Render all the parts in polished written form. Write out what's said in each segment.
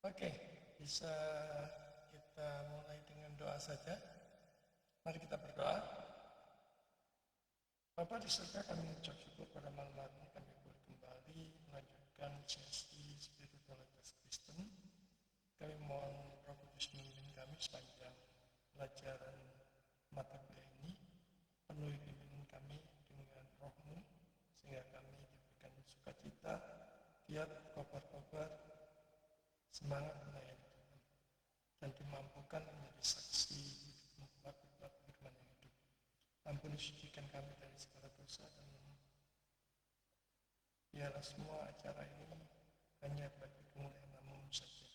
Oke, bisa kita mulai dengan doa saja. Mari kita berdoa. Bapa di surga, kami mengucap syukur pada malam hari ini kami boleh kembali melanjutkan sesi spiritualitas Kristen. Kami mohon Roh Kudus memimpin kami sepanjang pelajaran mata kuliah ini. Penuhi bimbingan kami dengan Roh-Mu, sehingga kami diberikan sukacita, giat, kobar-kobar, semangat melayani Tuhan, dan dimampukan menjadi saksi hidupmu, pelaku-pelaku firman yang hidup. Ampuni sucikan kami dari segala dosa, dan biarlah semua acara ini hanya bagi kemuliaan nama-Mu saja.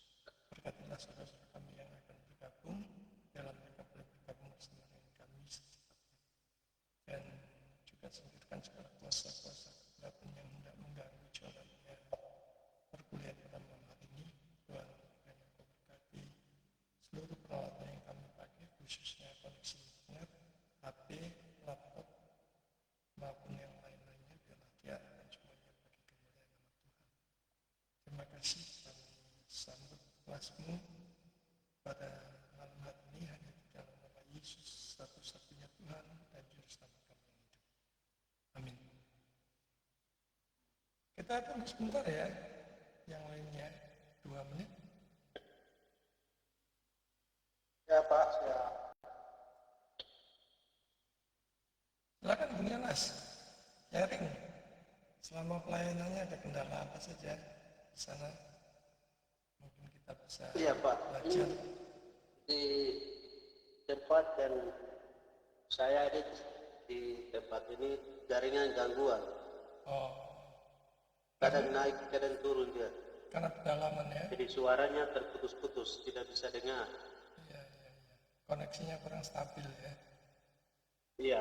Berkatilah saudara-saudara kami yang akan bergabung, dalam mereka boleh bergabung bersama dengan kami secepatnya. Dan juga singkirkan segala kuasa-kuasa kegelapan yang hendak mengganggu jalannya perkuliahan pada malam hari ini. Tuhan, kiranya Engkau berkati seluruh peralatan yang kami pakai, khususnya koneksi internet, HP, laptop, maupun yang lain-lainnya, biarlah diarahkan semuanya bagi kemuliaan nama Tuhan. Terima kasih, kami sambut kelas-Mu pada malam hari ini hanya di dalam nama Yesus, satu-satunya Tuhan dan Juru Selamat kami yang hidup. Amin. Kita tunggu sebentar ya, yang lainnya 2 menit. Ya Pak, siap. Silakan Bung Yonas, sharing. Selama pelayanannya ada kendala apa saja di sana? Mungkin kita bisa Iya Pak, belajar. di tempat dan saya di tempat ini jaringan gangguan. Oh, Kadang naik, kadang turun dia. karena pedalaman ya? Jadi suaranya terputus-putus, tidak bisa dengar. Iya. Koneksinya kurang stabil ya? Iya.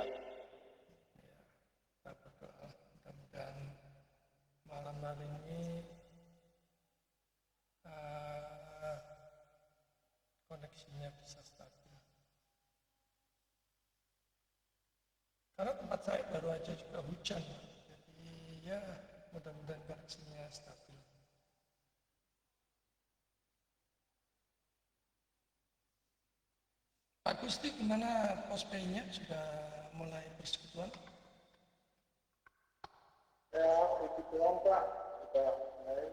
Kita berdoa, mudah-mudahan malam hari ini koneksinya bisa stabil. Karena tempat saya baru aja juga hujan, jadi ya mudah-mudahan koneksinya stabil. Pak Gusti, gimana pospay-nya? Sudah mulai persekutuan? Ya, puji Tuhan Pak, sudah mulai.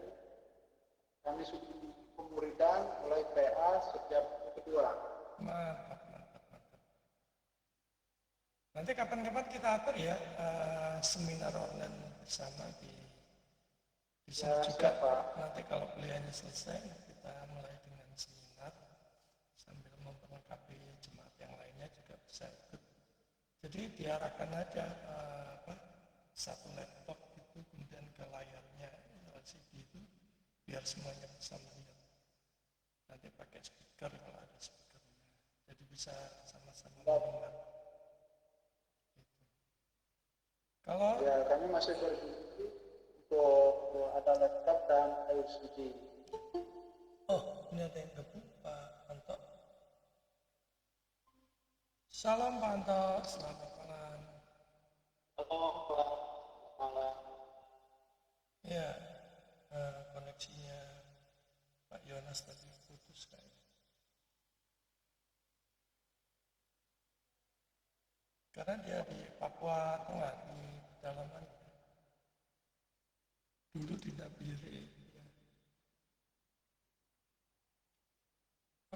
Kami sudah pemuridan mulai PA setiap kedua. Mantap. Nanti kapan-kapan kita atur ya seminar online bersama di sini Ya, juga. siapa? Nanti kalau kuliahnya selesai, kita mulai dengan seminar sambil memperlengkapi jemaat yang lainnya juga bisa ikut. Jadi diarahkan aja satu laptop itu, kemudian ke layarnya LCD itu, biar semuanya bisa melihat. Nanti pakai speaker kalau ada speakernya, jadi bisa sama-sama mendengar. Kalau Ya, kami masih berdiri untuk ada laptop dan LCD. ini ada yang gabung, Pak Anto. Salam Pak Anto, selamat malam. Halo Pak, malam. Ya, koneksinya Pak Yonas tadi putus kayaknya. Karena dia di Papua Tengah, di pedalaman. Dulu di Nabire. Ya.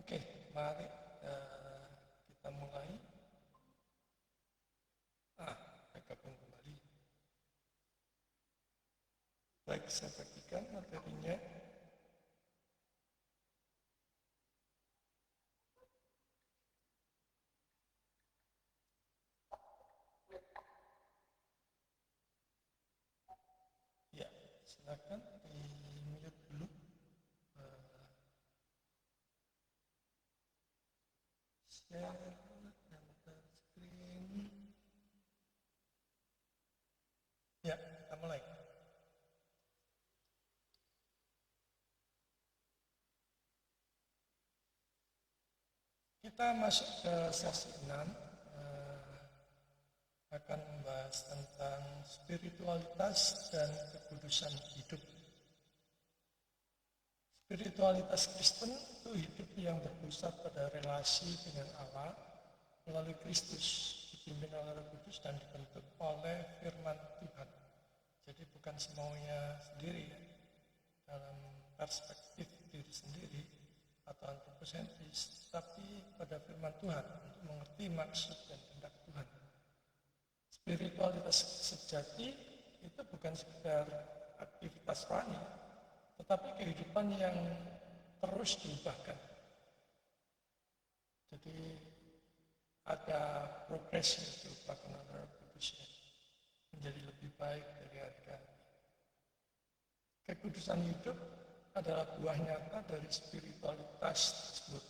Oke, mari kita mulai. Gabung kembali. Baik, saya bagikan materinya. Ya, silakan di-mute dulu. Share enter screen. Ya, kita mulai. Kita masuk ke sesi 6, akan membahas tentang spiritualitas dan kekudusan hidup. Spiritualitas Kristen itu hidup yang berpusat pada relasi dengan Allah melalui Kristus, dipimpin oleh Roh Kudus dan dibentuk oleh firman Tuhan. Jadi bukan semaunya sendiri ya, dalam perspektif diri sendiri atau antroposentris, tapi pada firman Tuhan untuk mengerti maksud dan kehendak Tuhan. Spiritualitas sejati itu bukan sekedar aktivitas rohani, tetapi kehidupan yang terus diubahkan. Jadi ada progresi diubahkan oleh Roh Kudus menjadi lebih baik dari hari ke hari. Kekudusan hidup adalah buah nyata dari spiritualitas tersebut.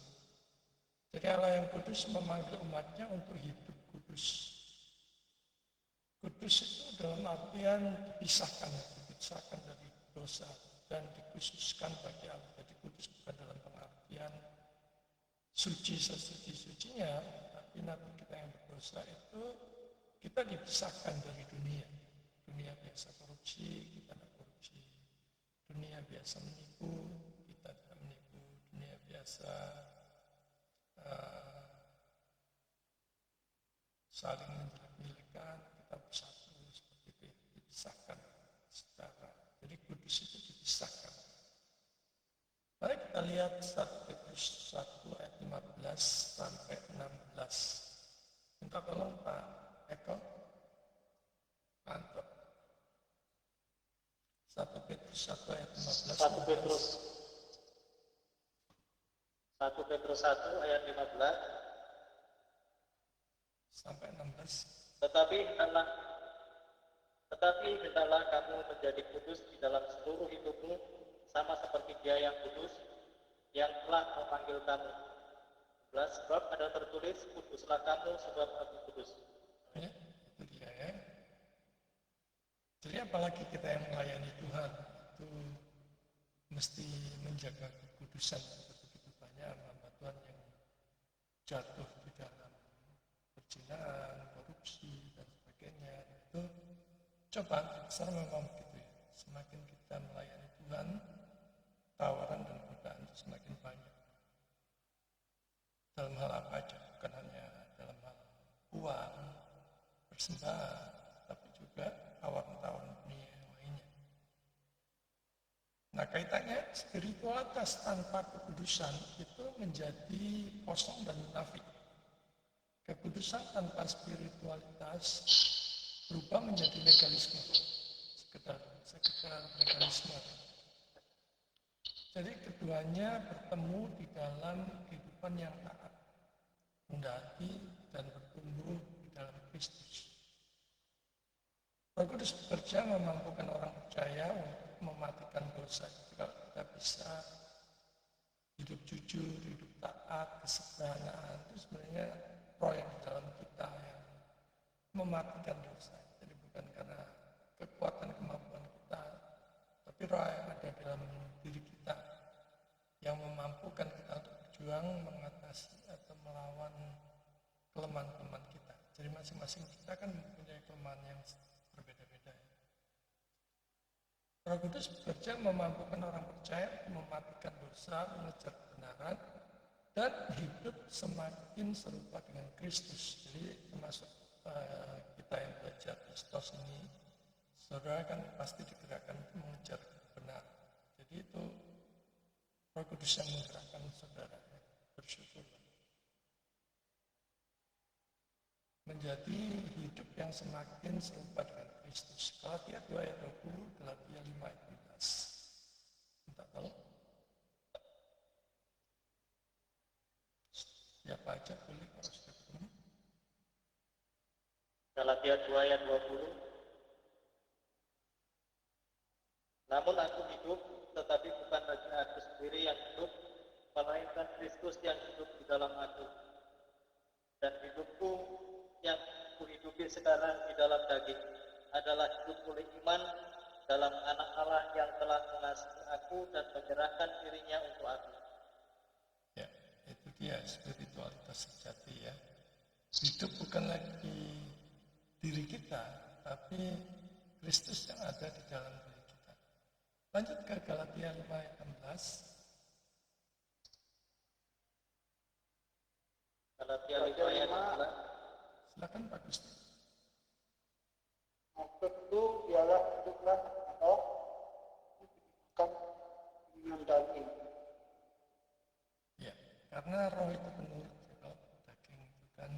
Jadi Allah yang kudus memanggil umatnya untuk hidup kudus. Kudus itu dalam artian dipisahkan dari dosa dan dikhususkan bagi Allah. Jadi kudus bukan dalam pengertian suci sesuci-sucinya, tapi nanti kita yang berdosa itu kita dipisahkan dari dunia. Dunia biasa korupsi, kita tidak korupsi. Dunia biasa menipu, kita tidak menipu. Dunia biasa saling menjelek-jelekan, kita bersatu seperti itu, dipisahkan secara. Jadi kudus itu dipisahkan. Mari kita lihat 1 Petrus 1 ayat 15 sampai 16. Minta tolong Pak Eko. Mantap. 1 Petrus 1 ayat 15. 1 Petrus 1 ayat 15 sampai 16. Tetapi hendaklah kamu menjadi kudus di dalam seluruh hidupmu, sama seperti Dia yang kudus, yang telah memanggil kamu. 11. Sebab ada tertulis, kuduslah kamu sebab aku kudus. Ya, itu dia ya. Jadi apalagi kita yang melayani Tuhan itu mesti menjaga kekudusan. Begitu banyak hamba Tuhan yang jatuh di dalam perzinahan, korupsi dan sebagainya. Itu coba besar memang begitu ya. Semakin kita melayani Tuhan, tawaran dan godaan itu semakin banyak. Dalam hal apa aja, bukan hanya dalam hal uang, persembahan, tapi juga tawaran-tawaran dunia yang lainnya. Nah, kaitannya spiritualitas tanpa kekudusan itu menjadi kosong dan munafik. Kekudusan tanpa spiritualitas berubah menjadi legalisme, sekedar legalisme. Jadi keduanya bertemu di dalam kehidupan yang taat, mendaki dan bertumbuh di dalam Kristus. Roh Kudus bekerja memampukan orang percaya untuk mematikan dosa. Kalau kita bisa hidup jujur, hidup taat, kesederhanaan, itu sebenarnya roh yang di dalam kita yang mematikan dosa. Jadi bukan karena kekuatan kemampuan kita, tapi roh yang ada dalam diri kita yang memampukan kita untuk berjuang mengatasi atau melawan kelemahan-kelemahan kita. Jadi masing-masing kita kan mempunyai kelemahan yang berbeda-beda. Roh Kudus bekerja memampukan orang percaya mematikan dosa, mengejar kebenaran, dan hidup semakin serupa dengan Kristus. Jadi termasuk kita yang belajar Kristus ini, saudara kan pasti digerakkan untuk mengejar kebenaran. Jadi itu Roh Kudus yang menggerakkan saudara. Bersyukur. Menjadi hidup yang semakin serupa dengan Kristus. Galatia 2 ayat 20, Galatia 5 ayat 15. Minta tolong. Siapa aja boleh kalau sudah ketemu. Galatia 2 ayat 20. Namun aku hidup, tetapi bukan lagi aku sendiri yang hidup, melainkan Kristus yang hidup di dalam aku. Dan hidupku yang kuhidupi sekarang di dalam daging adalah hidup oleh iman dalam Anak Allah yang telah mengasihi aku dan menyerahkan dirinya untuk aku. Ya, itu dia spiritualitas sejati ya. Hidup bukan lagi diri kita, tapi Kristus yang ada di dalam diri kita. Lanjut ke Galatia 5 ayat 16. Galatia 5 ayat 16. Silakan Pak Gusti. Maksud itu ialah bukan atau bukan dengan daging. Ya, karena roh itu penurut, kalau daging itu kan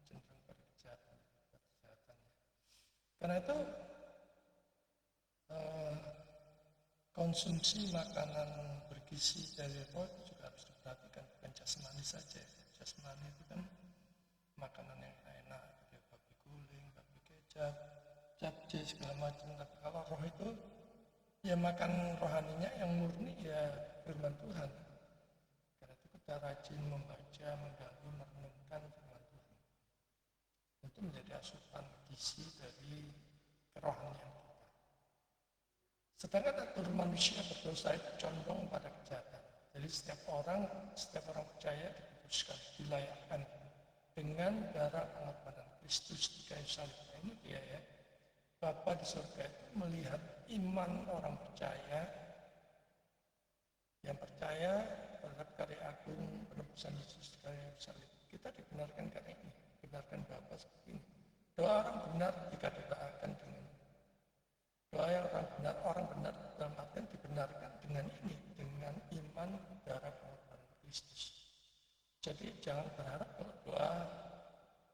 cenderung pada kejahatan. Karena itu konsumsi makanan bergizi dari roh itu juga harus diperhatikan, bukan jasmani saja. Jasmani itu kan makanan yang enak, kayak babi guling, babi kecap, capcay segala macam. Tapi kalau roh itu ya makan rohaninya yang murni ya firman Tuhan. Karena itu kita rajin membaca, menggali, merenungkan firman Tuhan. Itu menjadi asupan gizi dari kerohanian kita. Sedangkan natur manusia berdosa itu condong pada kejahatan. Jadi setiap orang percaya dikuduskan, dilayakkan dengan darah pengorbanan Kristus di kayu salib. Ini dia ya. Bapa di surga itu melihat iman orang percaya yang percaya terhadap karya agung penebusan Yesus di kayu salib. Kita dibenarkan karena ini, dibenarkan Bapa seperti ini. Doa orang benar jika didoakan dengan doa yang orang benar dalam artian dibenarkan dengan ini, dengan iman darah pengorbanan Kristus. Jadi jangan berharap kalau doa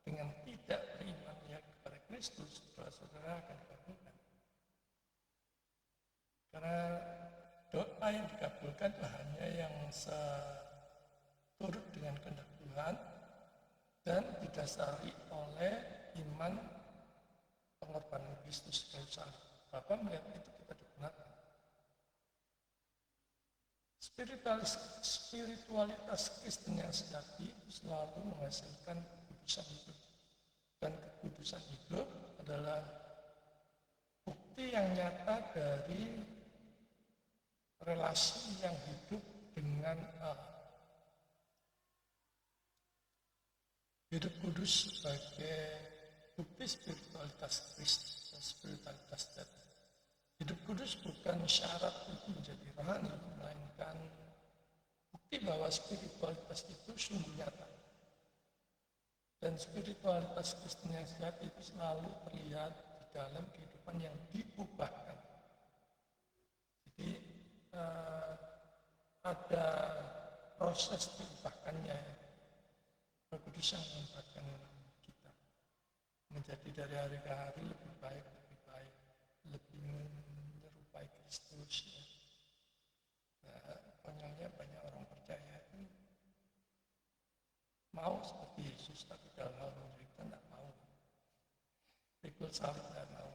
dengan tidak beriman ya kepada Kristus, doa saudara akan dikabulkan. Karena doa yang dikabulkan itu hanya yang seturut dengan kehendak Tuhan dan didasari oleh iman pengorbanan Kristus kayu salib. Bapak melihat itu kita dibenarkan. Spiritualitas Kristen yang sejati selalu menghasilkan kekudusan hidup. Dan kekudusan hidup adalah bukti yang nyata dari relasi yang hidup dengan Allah. Hidup kudus sebagai bukti spiritualitas Kristus, spiritualitas sejati. Hidup kudus bukan syarat untuk menjadi rohani, melainkan bukti bahwa spiritualitas itu sungguh nyata. Dan spiritualitas Kristen yang sejati itu selalu terlihat di dalam kehidupan yang diubahkan. Jadi ada proses diubahkannya. Roh Kudus yang mengubahkan kita menjadi dari hari ke hari lebih baik, lebih menyerupai Kristus. Ya. Konyolnya banyak orang percaya itu mau seperti Yesus, tapi dalam hal menderita tidak mau. Pikul salib tidak mau.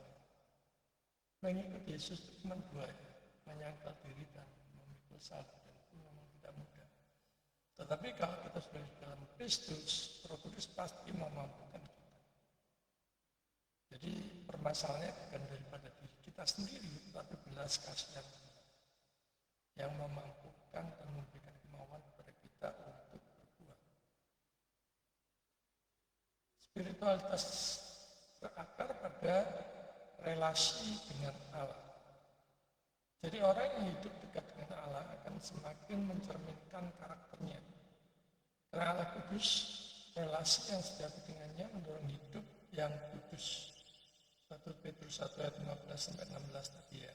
Mengikut Yesus itu cuma dua ya, menyangkal diri dan memikul salib, dan itu memang tidak mudah. Tetapi kalau kita sudah di dalam Kristus, Roh Kudus pasti memampukan kita. Jadi permasalahannya bukan daripada diri kita sendiri, tetapi belas kasihan yang memampukan dan memberikan kemauan kepada kita untuk berbuat. Spiritualitas berakar pada relasi dengan Allah. Jadi orang yang hidup dekat dengan Allah akan semakin mencerminkan karakternya. Karena Allah kudus, relasi yang sejati dengannya mendorong hidup yang kudus. 1 Petrus 1 ayat 15-16 tadi ya.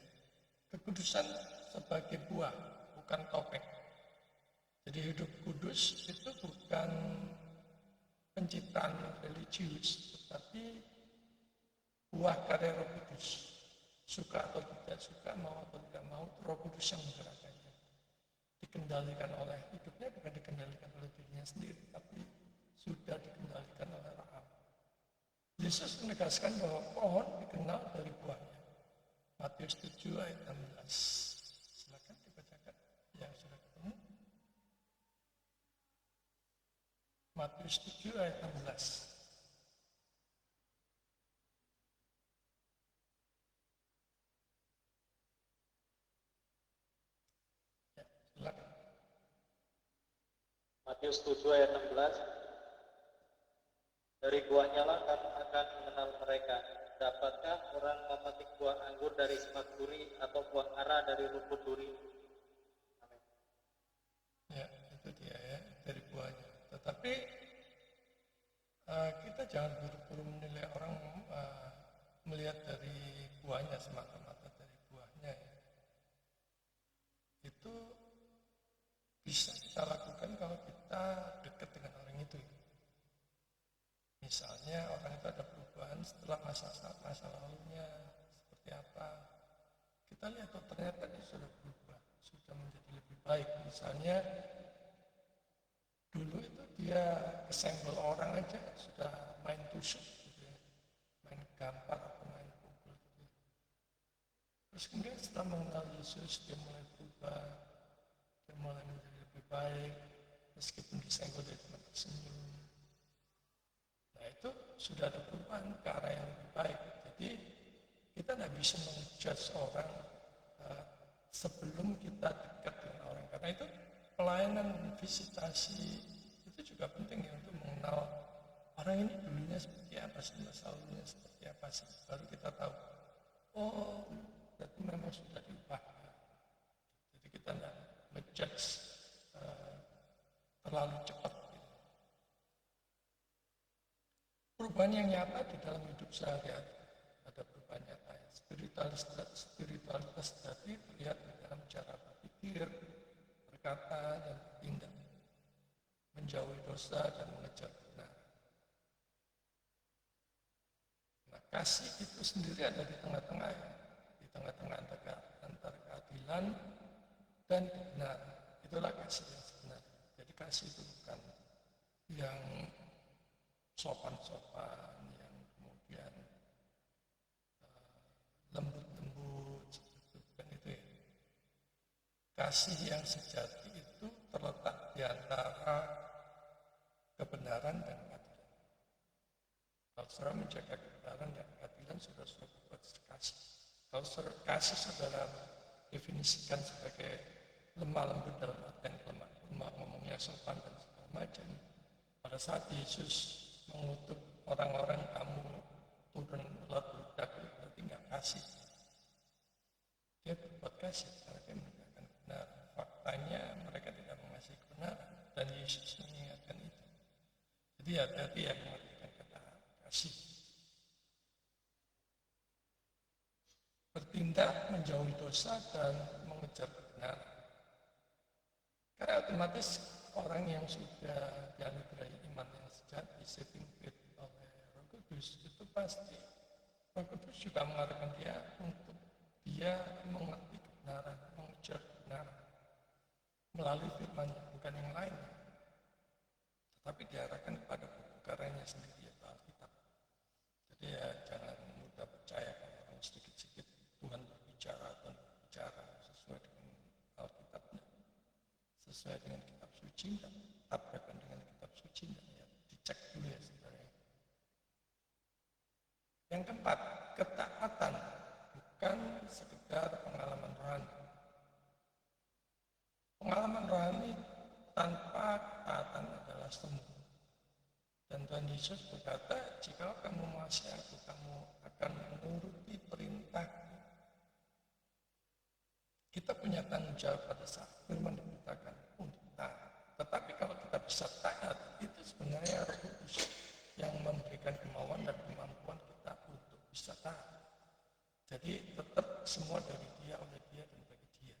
Kekudusan sebagai buah, bukan topeng. Jadi hidup kudus itu bukan penciptaan religius, tetapi buah karya Roh Kudus. Suka atau tidak suka, mau atau tidak mau, Roh Kudus yang menggerakkannya. Dikendalikan oleh hidupnya, bukan dikendalikan oleh dirinya sendiri, tapi sudah dikendalikan oleh Roh Allah. Yesus menegaskan bahwa pohon dikenal dari buahnya. Matius 7 ayat 16. Silakan dibacakan yang sudah ketemu. Matius 7 ayat 16. Ya, silakan. Matius 7 ayat 16. Dari buahnya lah kamu akan mengenal mereka. Dapatkah orang memetik buah anggur dari semak duri atau buah ara dari rumput duri? Amin. Ya, itu dia ya, dari buahnya. Tetapi jangan buru-buru menilai orang melihat dari buahnya semata-mata dari buahnya ya. Itu bisa kita lakukan kalau kita dekat dengan orang itu. Misalnya orang itu ada perubahan setelah masa lalunya seperti apa. Kita lihat oh ternyata dia sudah berubah, sudah menjadi lebih baik. Misalnya dulu itu dia kesenggol orang aja sudah main tusuk gitu ya. Main gampar atau main pukul gitu ya. Terus kemudian setelah mengenal Yesus dia mulai berubah, dia mulai menjadi lebih baik, meskipun disenggol dia cuma tersenyum. Nah itu sudah ada perubahan ke arah yang lebih baik. Jadi kita tidak bisa menjudge orang sebelum kita dekat dengan orang. Karena itu pelayanan visitasi itu juga penting ya untuk mengenal orang ini dulunya seperti apa sih, masa lalunya seperti apa sih. Baru kita tahu, oh berarti memang sudah diubah. Jadi kita tidak menjudge terlalu cepat. Perubahan yang nyata di dalam hidup sehari-hari ada perubahan nyata ya. Spiritualitas tadi terlihat di dalam cara berpikir, berkata dan bertindak, menjauhi dosa dan mengejar kebenaran. Nah, kasih itu sendiri ada di tengah-tengah ya, di tengah-tengah antara keadilan dan kebenaran. Itulah kasih yang sebenarnya. Jadi kasih itu bukan yang sopan-sopan, yang kemudian lembut-lembut, bukan itu ya. Kasih yang sejati itu terletak di antara kebenaran dan keadilan. Kalau saudara menjaga kebenaran dan keadilan, saudara sudah berbuat kasih. Kalau kasih saudara definisikan sebagai lemah lembut dalam artian lemah ngomongnya sopan dan segala macam. Pada saat Yesus mengutuk orang-orang kamu turun laut berdak berarti nggak kasih. Dia berbuat kasih karena dia menegakkan kebenaran. Faktanya mereka tidak mengasihi kebenaran dan Yesus mengingatkan itu. Jadi hati-hati ya mengertikan kata kasih. Bertindak menjauhi dosa dan mengejar kebenaran. Karena otomatis orang yang sudah dianugerahi iman yang sejati, saving faith oleh Roh Kudus, itu pasti Roh Kudus juga mengarahkan dia untuk dia mengerti kebenaran, mengejar kebenaran melalui firman-Nya, bukan yang lain, tetapi diarahkan kepada buku karyanya sendiri yaitu Alkitab. Jadi ya jangan mudah percaya kalau orang sedikit-sedikit Tuhan berbicara atau berbicara sesuai dengan Alkitabnya, sesuai dengan kitab suci, dan tabrakan dengan kitab suci, dan ya dicek dulu ya sebenarnya. Yang keempat, ketaatan bukan sekedar pengalaman rohani. Pengalaman rohani tanpa ketaatan adalah semu. Dan Tuhan Yesus berkata, jika kamu mengasihi aku, kamu akan menuruti perintahku. Kita punya tanggung jawab pada saat firman diberitakan untuk taat. Tetapi kalau kita bisa taat, itu sebenarnya Roh Kudus yang memberikan kemauan dan kemampuan kita untuk bisa taat. Jadi tetap semua dari Dia, oleh Dia, dan bagi Dia.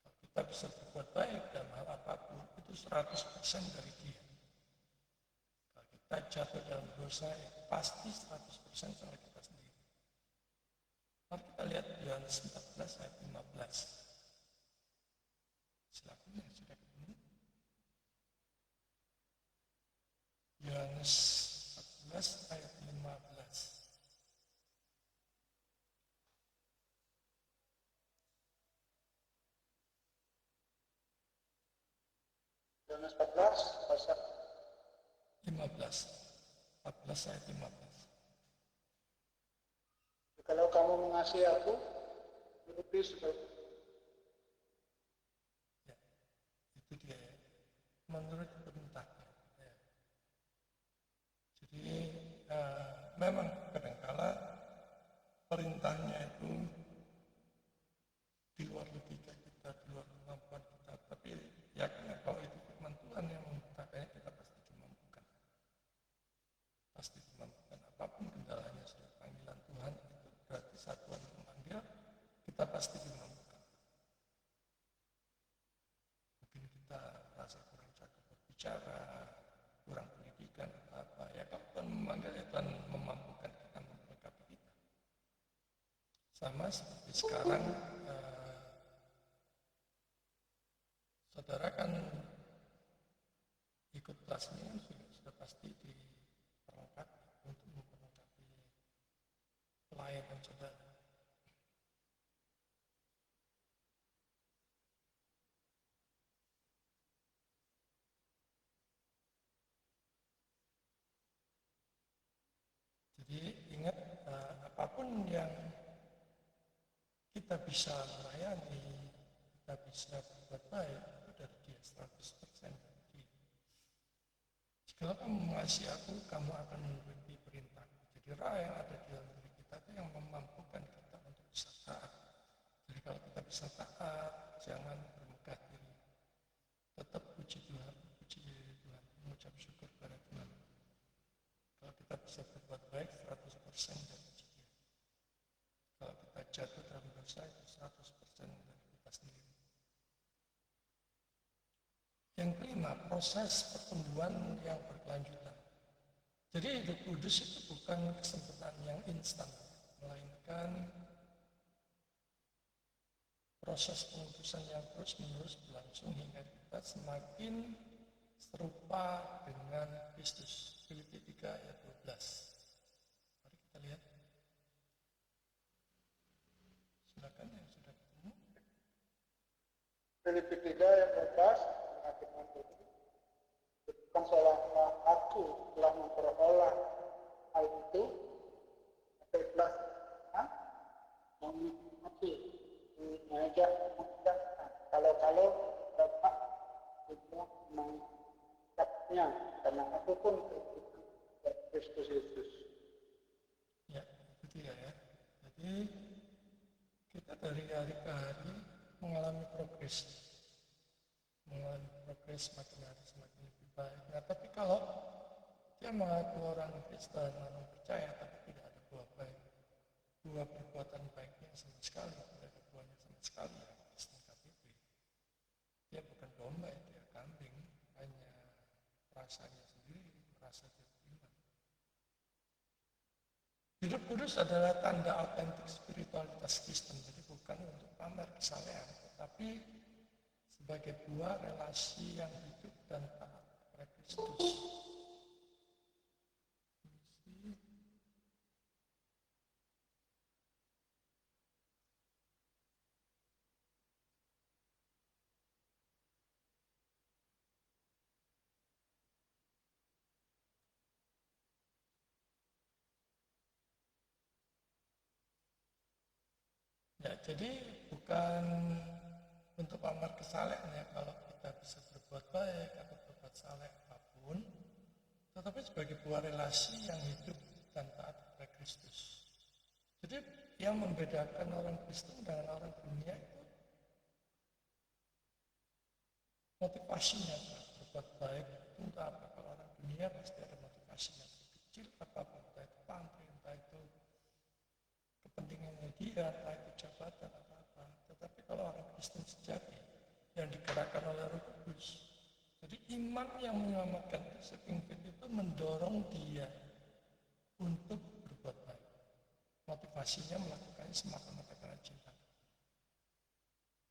Kalau kita bisa berbuat baik dalam hal apapun, itu 100% dari Dia. Kalau kita jatuh dalam dosa, ya pasti 100% salah kita sendiri. Mari kita lihat Yohanes 14 ayat 15. Silakan yang sudah ketemu. Yohanes 14 ayat 15. Yohanes 14 pasal 15. 14 ayat 15. Kalau kamu mengasihi aku, menuruti segala Ya, itu dia ya. Menurut perintahnya. Ya. Jadi memang kadangkala perintahnya itu di luar logika kita, di luar kemampuan kita. Tapi yakin kalau itu firman Tuhan yang memerintahkannya, kita pasti dimampukan. pasti dimampukan. Apapun kendalanya sudah panggilan Tuhan, itu berarti saat Tuhan memanggil, kita pasti dimampukan. Mungkin kita merasa kurang cakap berbicara, kurang pendidikan atau apa, ya kalau Tuhan memanggil, ya Tuhan memampukan kita, memberkati kita. Sama seperti sekarang, saudara kan ikut kelasnya sudah pasti diperlengkapi untuk memperlengkapi pelayanan saudara. Jadi ingat, apapun yang kita bisa melayani, kita bisa berbuat baik, itu dari dia 100% dari dia. Jika kamu mengasihi aku, kamu akan mengikuti perintah. Jadi roh yang ada di dalam diri kita itu yang memampukan kita untuk bisa taat. Jadi kalau kita bisa taat, jangan bermegah diri. Tetap puji Tuhan, mengucap syukur kepada Tuhan. Kalau kita bisa berbuat baik, 100% dari dia. Kalau kita jatuh dalam dosa, itu 100% dari kita sendiri. Yang kelima, proses pertumbuhan yang berkelanjutan. Jadi hidup kudus itu bukan kesempurnaan yang instan, melainkan proses pengudusan yang terus-menerus berlangsung hingga kita semakin serupa dengan Kristus. Filipi 3 ayat 12. Mari kita lihat. Silakan yang sudah ketemu. Filipi 3 ayat 12 mengatakan begini, bukan seolah-olah aku telah memperoleh hal itu, ayat 11, mengikuti, mengajak, kalau dapat juga mengikatnya, karena aku pun Kristus Yesus. Ya, itu dia ya. Jadi kita dari hari ke hari mengalami progres semakin hari semakin lebih baik. Nah, tapi kalau dia mengaku orang Kristen, orang percaya, tapi tidak ada buah baik, buah perbuatan baiknya sama sekali, tidak ada buahnya sama sekali, ya Kristen KTP, dia bukan domba, dia kambing, hanya rasanya sendiri, merasa terima. Hidup kudus adalah tanda autentik spiritualitas Kristen, jadi bukan untuk pamer kesalehan, tetapi sebagai buah relasi yang hidup dan taat kepada Kristus. Ya, jadi bukan untuk pamer kesalehan ya kalau kita bisa berbuat baik atau berbuat saleh apapun, tetapi sebagai buah relasi yang hidup dan taat kepada Kristus. Jadi yang membedakan orang Kristen dengan orang dunia itu motivasinya berbuat baik itu entah apa. Kalau orang dunia pasti ada motivasinya kecil apapun, entah itu pamrih, entah itu kepentingan media, entah itu jabatan atau apa. Tetapi kalau orang Kristen sejati yang digerakkan oleh Roh Kudus, jadi iman yang menyelamatkan itu mendorong dia untuk berbuat baik. Motivasinya melakukannya semata-mata karena cinta.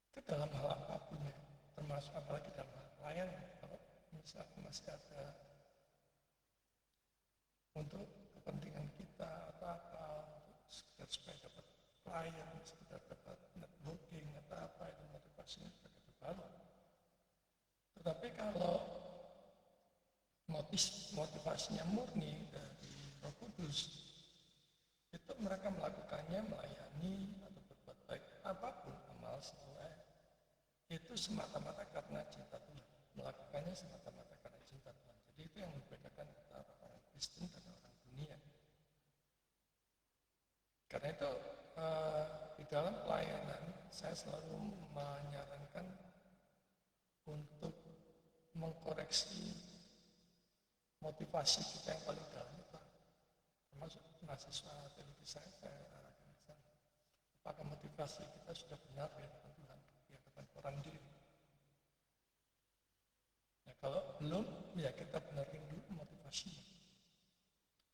Itu dalam hal apapun ya, termasuk apalagi dalam hal pelayanan. Kalau misalnya masih ada untuk kepentingan kita atau apa, untuk sekedar supaya dapat klien, sekedar dapat networking atau apa, itu motivasinya sebagai berbaloi. Tetapi kalau motivasinya murni dari Roh Kudus, itu mereka melakukannya melayani atau berbuat baik apapun amal soleh itu semata-mata karena cinta Tuhan, melakukannya semata-mata karena cinta Tuhan. Jadi itu yang membedakan antara orang Kristen dan orang dunia. Karena itu di dalam pelayanan saya selalu menyarankan untuk mengkoreksi motivasi kita yang paling dalam itu mahasiswa teologi saya arahkan ke sana. Apakah motivasi kita sudah benar di hadapan Tuhan, di hadapan orang diri? Nah, kalau belum, ya kita benarin dulu motivasinya.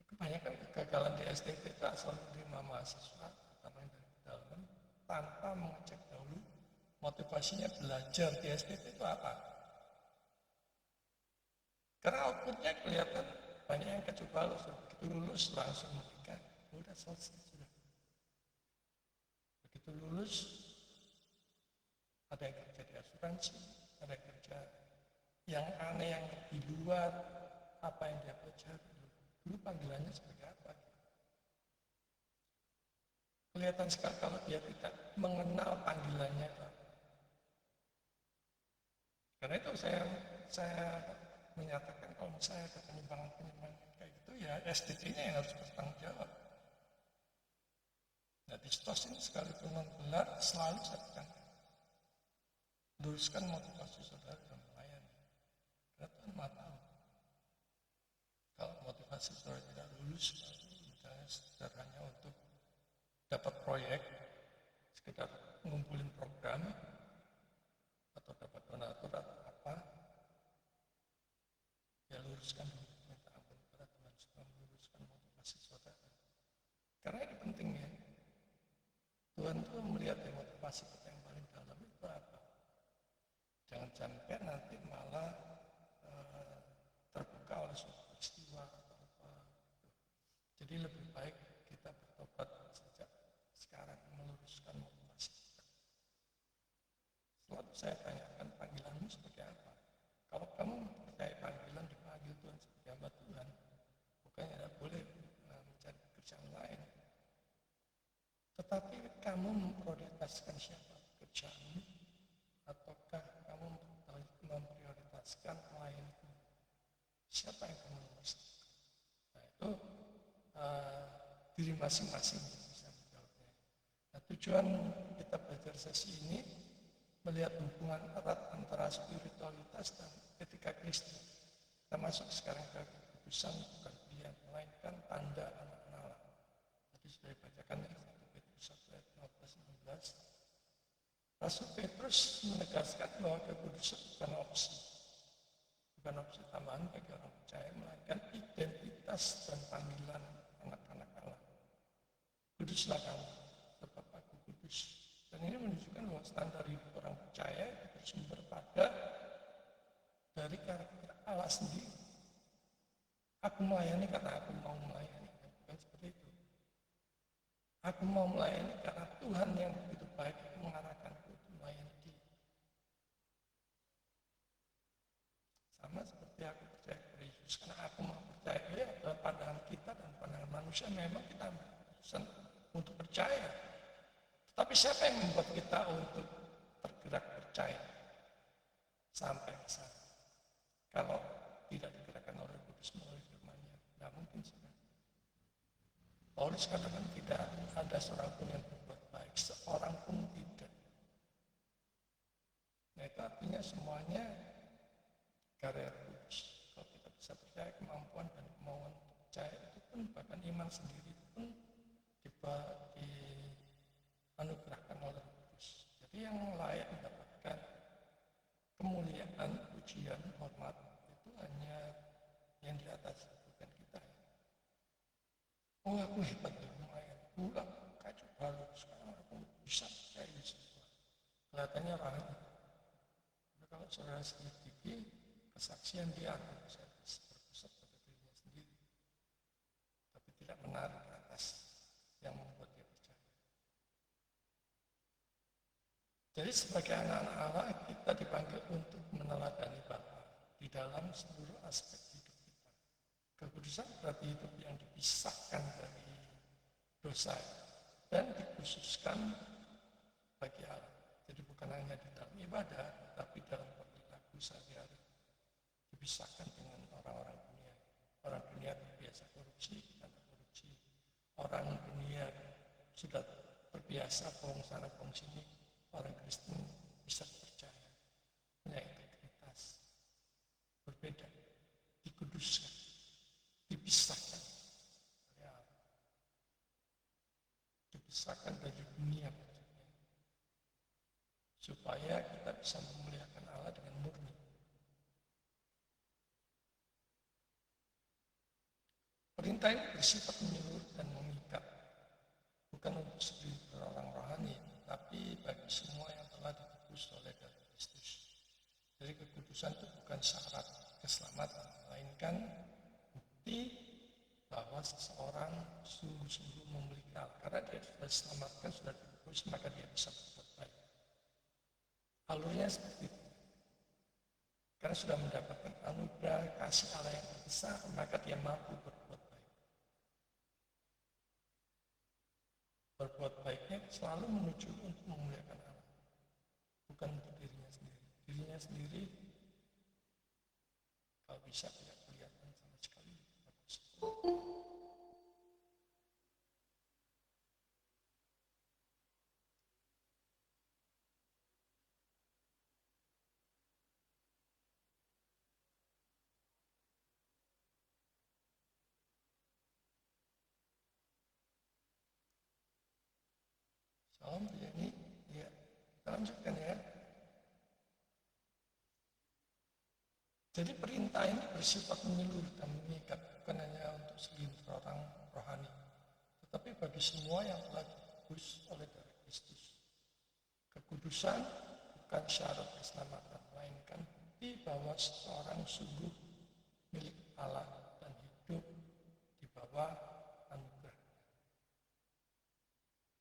Kebanyakan kegagalan di STT asal menerima mahasiswa, terutama yang dari pedalaman, tanpa mengecek dahulu motivasinya belajar di STT itu apa. Karena outputnya kelihatan banyak yang kecuali balus, begitu lulus langsung menikah, udah selesai sudah. Begitu lulus, ada yang kerja di asuransi, ada yang kerja yang aneh, yang di luar apa yang dia pelajari. Dulu panggilannya sebagai apa? Kelihatan sekali kalau dia tidak mengenal panggilannya. Karena itu saya menyatakan kalau misalnya ada penyimpangan-penyimpangan kayak gitu, ya SDT-nya yang harus bertanggung jawab. Nah, di STOS ini sekalipun non-gelar selalu saya tekankan, luruskan motivasi saudara dalam melayani. Karena Tuhan Maha tahu. Kalau motivasi saudara tidak lulus, misalnya sederhananya untuk dapat proyek, sekedar ngumpulin program, atau dapat donatur atau apa, ya luruskan dulu, minta ampun kepada Tuhan supaya meluruskan motivasi saudara. Karena ini penting ya. Tuhan tuh melihat motivasi kita yang paling dalam itu apa. Jangan sampai nanti malah terbuka oleh suatu peristiwa atau apa. Jadi lebih baik kita bertobat sejak sekarang, meluruskan motivasi kita. Selalu saya tanyakan, panggilanmu seperti apa? Kalau kamu percaya panggilan, dipanggil Tuhan sebagai hamba Tuhan, bukannya tidak boleh mencari pekerjaan lain. Tetapi kamu memprioritaskan siapa pekerjaanmu, ataukah kamu memprioritaskan melayani Tuhan? Siapa yang kamu nomorkan? Nah, itu diri masing-masing bisa menjawabnya. Nah, tujuan kita belajar sesi ini melihat hubungan erat antara spiritualitas dan etika Kristen. Kita masuk sekarang ke kekudusan, bukan pilihan, melainkan tanda anak Allah. Tadi sudah dibacakan ya, 1 Petrus 1 ayat 15-16. Rasul Petrus menegaskan bahwa kekudusan bukan opsi. Bukan opsi tambahan bagi orang percaya, melainkan identitas dan panggilan anak-anak Allah. Kuduslah kamu, sebab aku kudus. Dan ini menunjukkan bahwa standar hidup orang percaya itu bersumber pada dari karakter Allah sendiri. Aku melayani karena aku mau melayani, bukan seperti itu. Aku mau melayani karena Tuhan yang begitu baik mengarahkanku untuk melayani Dia. Sama seperti aku percaya kepada Yesus, karena aku mau percaya. Ya, dalam pandangan kita dan pandangan manusia memang kita berusaha untuk percaya. Tapi siapa yang membuat kita untuk tergerak percaya sampai ke sana? Kalau tidak digerakkan oleh Kudus melalui firman-Nya, tidak mungkin sebenarnya. Paulus katakan tidak ada seorang pun yang berbuat baik, seorang pun tidak. Nah, itu artinya semuanya karya Kudus. Kalau kita bisa percaya, kemampuan dan kemauan untuk percaya itu pun, bahkan iman sendiri pun dianugerahkan oleh Kudus. Jadi yang layak mendapatkan kemuliaan, pujian, hormat itu hanya yang di atas, bukan kita. Oh, aku hebat di lumayan, pulang kacau balau, sekarang aku bisa percaya di sesuatu. Kelihatannya rahmat. Nah, kalau saudara sedikit kesaksian dia akan bisa berpusat pada dirinya sendiri, tapi tidak menarik ke atas yang membuat dia percaya. Jadi sebagai anak-anak Allah, kita dipanggil untuk meneladani Bapa di dalam seluruh aspek hidup kita. Kekudusan berarti hidup yang dipisahkan dari dosa dan dikhususkan bagi Allah. Jadi bukan hanya di dalam ibadah, tetapi dalam perilaku sehari-hari. Dipisahkan dengan orang-orang dunia. Orang dunia terbiasa korupsi, dan korupsi. Orang dunia sudah terbiasa bohong sana, bohong sini. Orang Kristen bisa percaya, punya integritas, berbeda, dikuduskan, dipisahkan. Ya, dipaksakan dari dunia maksudnya, supaya kita bisa memuliakan Allah dengan murni. Perintah ini bersifat menyeluruh dan mengikat, bukan untuk segelintir orang rohani, tapi bagi semua yang telah ditebus oleh darah Kristus. Jadi kekudusan itu bukan syarat keselamatan, melainkan bukti bahwa seseorang sungguh-sungguh memiliki Allah. Karena dia sudah diselamatkan, sudah ditebus, maka dia bisa berbuat baik. Alurnya seperti itu. Karena sudah mendapatkan anugerah kasih Allah yang besar, maka dia mampu berbuat baik. Berbuat baiknya selalu menuju untuk memuliakan Allah, bukan untuk dirinya sendiri. Dirinya sendiri kalau bisa tidak kelihatan sama sekali. Bagus. Salam ini ya, kita lanjutkan ya. Jadi perintah ini bersifat menyeluruh dan mengikat, bukan hanya untuk segelintir orang rohani, tetapi bagi semua yang telah ditebus oleh darah Kristus. Kekudusan bukan syarat keselamatan, melainkan bukti bahwa seseorang sungguh milik Allah dan hidup di bawah anugerah.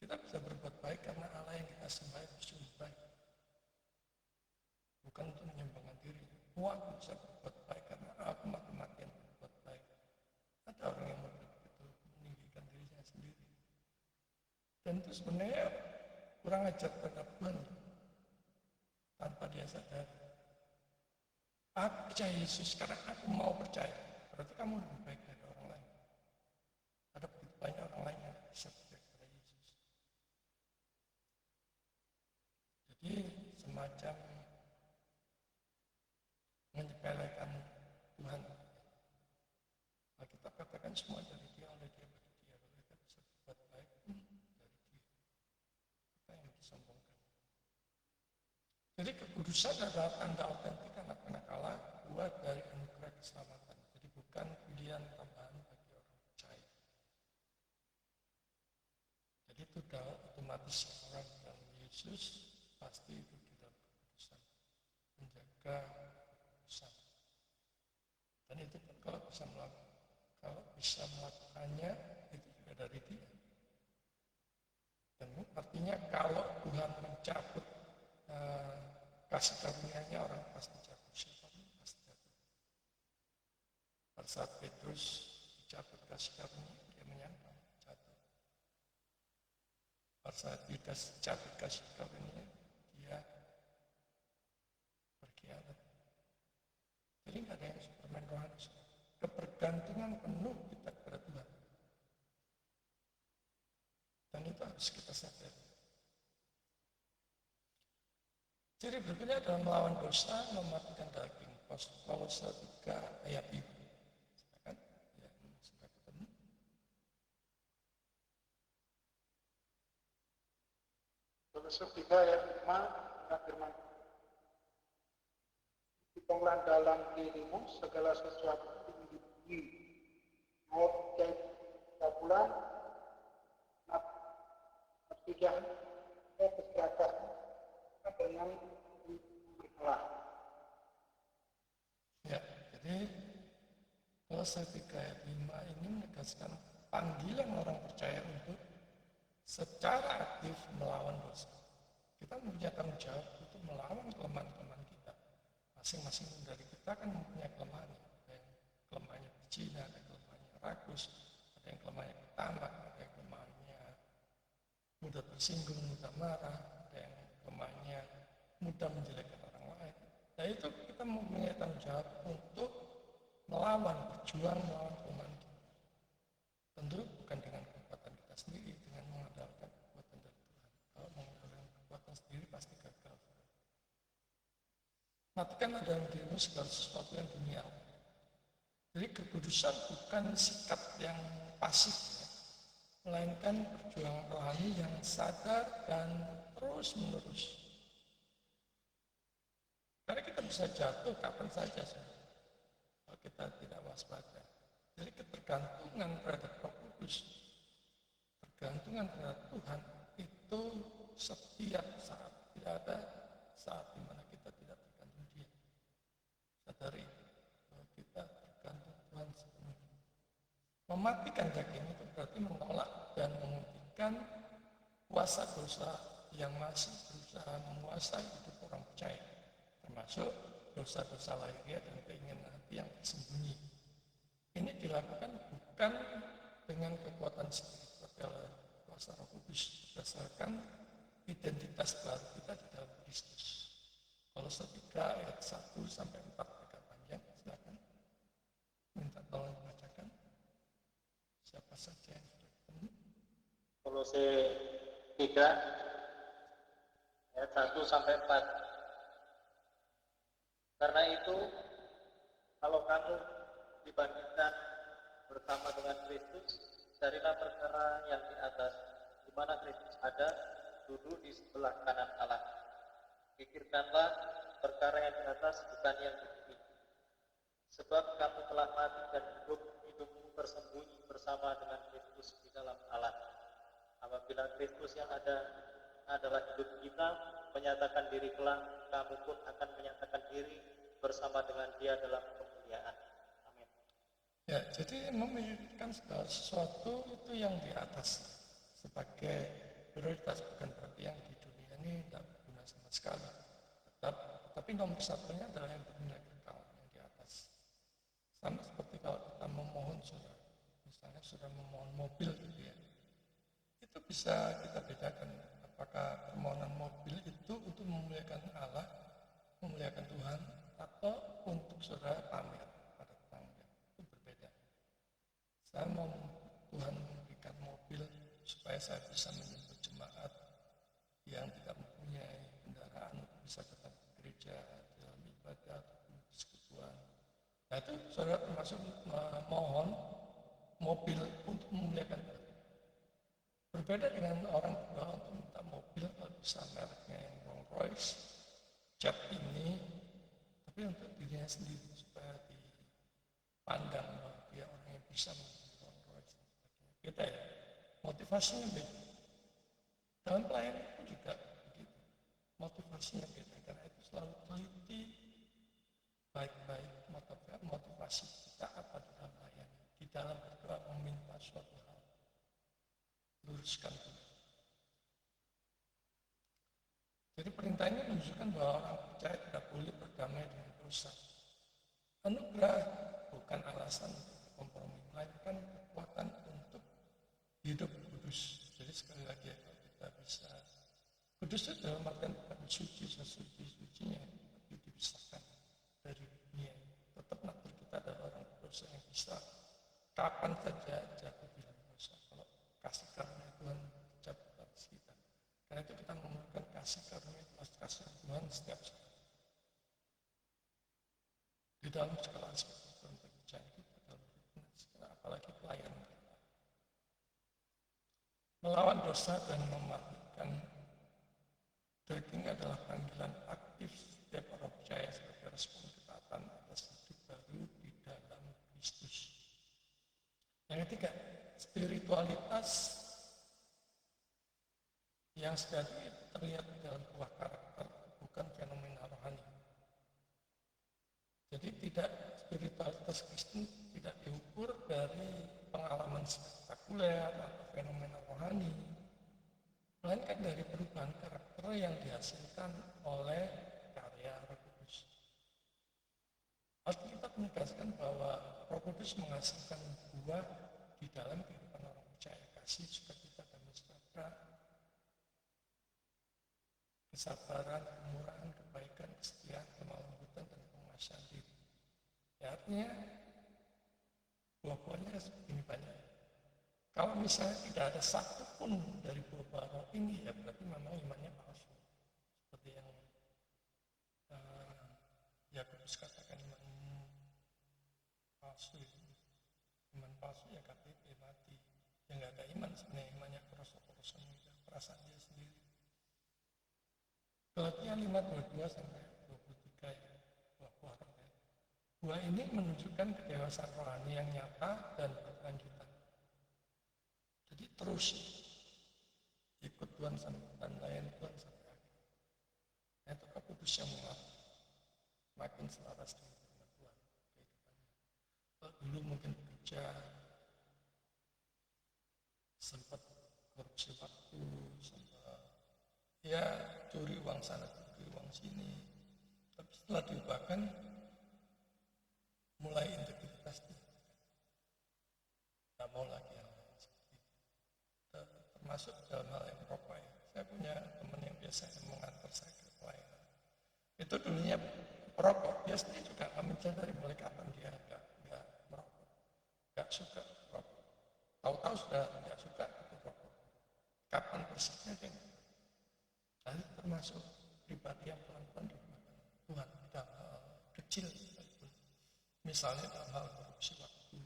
Kita bisa berbuat baik karena Allah yang kita sembah itu sungguh baik, bukan untuk menyembangkan diri. Aku bisa berbuat baik karena aku mati-matian berbuat baik. Ada orang yang begitu meninggikan dirinya sendiri, dan itu sebenarnya kurang ajar terhadap Tuhan tanpa dia sadar. Aku percaya Yesus karena aku mau percaya. Berarti kamu lebih baik dari orang lain. Ada begitu banyak orang lain yang bisa percaya kepada Yesus. Jadi semacam menyepelekan Tuhan. Kita katakan semua dari dia, oleh dia, bagi dia. Kalau kita bisa berbuat baik pun dari dia. Kita yang disombongkan. Jadi kekudusan adalah tanda otentik anak-anak Allah, buat dari anugerah keselamatan. Jadi bukan pilihan tambahan bagi orang percaya. Jadi itu sudah otomatis orang dalam Yesus pasti itu tidak kekudusan. Menjaga kekudusan. Dan itu kalau bisa melakukannya, itu juga dari dia. Dan artinya kalau Tuhan mencabut kasih karunia-Nya, orang pasti jatuh. Siapapun pasti jatuh. Pada saat Petrus dicabut kasih karunia, dia menyangkal jatuh. Pada saat Yudas dicabut kasih karunia, dia berkhianat. Jadi nggak ada yang superman rohani. Kebergantungan penuh kita kepada Tuhan. Dan itu harus kita sadari. Ciri berikutnya adalah melawan dosa, mematikan daging. Kolose 3 ayat 5. Silakan, ya, sudah ketemu. Kolose 3 ayat 5, firman, hitunglah dalam dirimu segala sesuatu yang diberi, mau kecabulan, nafsu jahat, keserakahan, dengan Allah. Ya, jadi Kolose 3 ayat 5 ini menegaskan panggilan orang percaya untuk secara aktif melawan dosa. Kita mempunyai tanggung jawab untuk melawan kelemahan-kelemahan kita. Masing-masing dari kita kan mempunyai kelemahan. Ada yang kelemahannya berzina, ada yang kelemahannya rakus, ada yang kelemahannya ketamak, ada yang kelemahannya mudah tersinggung, mudah marah, ada yang kelemahannya mudah menjelekkan orang lain. Nah itu kita mempunyai tanggung jawab untuk melawan, berjuang melawan kelemahan kita. Tentu bukan dengan kekuatan kita sendiri, dengan mengandalkan kekuatan dari Tuhan. Kalau mengandalkan kekuatan sendiri pasti gagal. Matikan dalam dirimu segala sesuatu yang duniawi. Jadi kekudusan bukan sikap yang pasif, ya. melainkan perjuangan rohani yang sadar dan terus-menerus. Karena kita bisa jatuh kapan saja kalau kita tidak waspada. Jadi ketergantungan terhadap Roh Kudus, tergantungan terhadap Tuhan itu setiap saat. Tidak ada saat di mana kita tidak tergantung Dia. Sadari bahwa kita tergantung Tuhan sepenuhnya. Mematikan daging itu berarti menolak dan menghentikan kuasa dosa yang masih berusaha menguasai hidup orang percaya, termasuk dosa-dosa lahiriah dan keinginan hati yang tersembunyi. Ini dilakukan bukan dengan kekuatan sendiri, tetapi oleh kuasa Roh Kudus berdasarkan identitas baru kita di dalam Kristus. Kolose 3 ayat 1 sampai 4 agak panjang, silakan. Minta tolong dibacakan. Siapa saja yang sudah ketemu? Kolose 3 ayat 1 sampai 4. Karena itu, kalau kamu dibangkitkan bersama dengan Kristus, carilah perkara yang di atas, di mana Kristus ada, duduk di sebelah kanan Allah. Pikirkanlah perkara yang di atas, bukan yang di bumi. Sebab kamu telah mati dan hidupmu bersembunyi bersama dengan Kristus di dalam Allah. Apabila Kristus yang ada adalah hidup kita, menyatakan diri kelak, kamu pun akan menyatakan diri bersama dengan Dia dalam kemuliaan. Amin. Ya, jadi memikirkan segala sesuatu itu yang di atas sebagai prioritas, bukan berarti yang di dunia ini tidak berguna sama sekali. Tapi nomor satunya adalah yang bernilai kekal, yang di atas. Sama seperti kalau kita memohon surah, misalnya sudah memohon mobil gitu ya, itu bisa kita bedakan apakah permohonan mobil itu untuk memuliakan Allah, memuliakan Tuhan, atau untuk saudara pamer pada tetangga. Itu berbeda. Saya mau Tuhan memberikan mobil supaya saya bisa menjemput jemaat yang tidak mempunyai kendaraan untuk bisa datang ke gereja dalam ibadah atau persekutuan. Nah itu saudara termasuk memohon mobil untuk memuliakan Tuhan. Berbeda dengan orang berdoa untuk minta mobil, kalau bisa mereknya yang Rolls Royce, jet ini, tapi untuk dirinya sendiri supaya dipandang bahwa dia orang yang bisa membeli Rolls Royce. Beda ya, motivasinya beda. Dalam pelayanan pun juga begitu, motivasinya beda. Karena itu selalu teliti baik-baik motivasi kita apa di dalam pelayanan, di dalam berdoa meminta suatu hal. Luruskan dulu. Jadi perintah ini menunjukkan bahwa orang percaya tidak boleh berdamai dengan dosa. Anugerah bukan alasan untuk kompromi, melainkan kekuatan untuk hidup kudus. Jadi sekali lagi kalau kita bisa kudus itu dalam artian bukan suci sesuci-sucinya, tapi dipisahkan dari dunia. Tetap natur kita adalah orang berdosa yang bisa kapan saja jatuh di dalam dosa. Kalau kasih karunia Tuhan jatuh atas kita. Karena itu kita memerlukan kasih karunia kasih Tuhan setiap saat. Di dalam segala aspek dalam pekerjaan kita, dalam segala apalagi pelayanan kita. Melawan dosa dan mematikan daging adalah panggilan aktif setiap orang percaya sebagai respon ketaatan atas hidup baru di dalam Kristus. Yang ketiga, spiritualitas yang sejati terlihat dalam buah karakter, bukan fenomena rohani. Jadi spiritualitas Kristen tidak diukur dari pengalaman spektakuler atau fenomena rohani, melainkan dari perubahan karakter yang dihasilkan oleh karya Roh Kudus. Alkitab menegaskan bahwa Roh Kudus menghasilkan buah di dalam kehidupan orang percaya, kasih, sukacita, damai sejahtera, kesabaran, kemurahan, kebaikan, kesetiaan, kemalembutan, dan penguasaan diri. Ya, artinya buah-buahnya segini banyak. Kalau misalnya tidak ada satu pun dari buah-buah roh ini, ya berarti memang imannya palsu. Seperti yang Yakobus katakan, iman palsu itu. Iman palsu ya KTP mati. yang nggak ada iman sebenarnya, imannya keros-kerosan juga, perasaan dia sendiri. Galatia 5:22 sampai 23 ya, buah roh ya. Buah ini menunjukkan kedewasaan rohani yang nyata dan berkelanjutan. Jadi terus ikut Tuhan dan layan Tuhan sampai akhir. Itu Roh Kudus yang mengatur, makin selaras dengan firman Tuhan kehidupannya. Dulu mungkin bekerja sempat korupsi waktu, sempat ya curi uang sana, curi uang sini. Tapi setelah diubahkan, mulai integritas dia. Nggak mau lagi hal seperti itu. Termasuk dalam hal yang merokok ya. Saya punya teman yang biasanya mengantar saya ke pelayanan. Itu dulunya merokok, dia sendiri juga nggak mencari mulai kapan dia nggak merokok, nggak suka merokok. Tahu-tahu sudah nggak suka itu rokok. Kapan persisnya dia nggak. Lalu termasuk pribadi yang pelan-pelan diubahkan Tuhan dalam hal kecil sekalipun. Misalnya dalam hal korupsi waktu.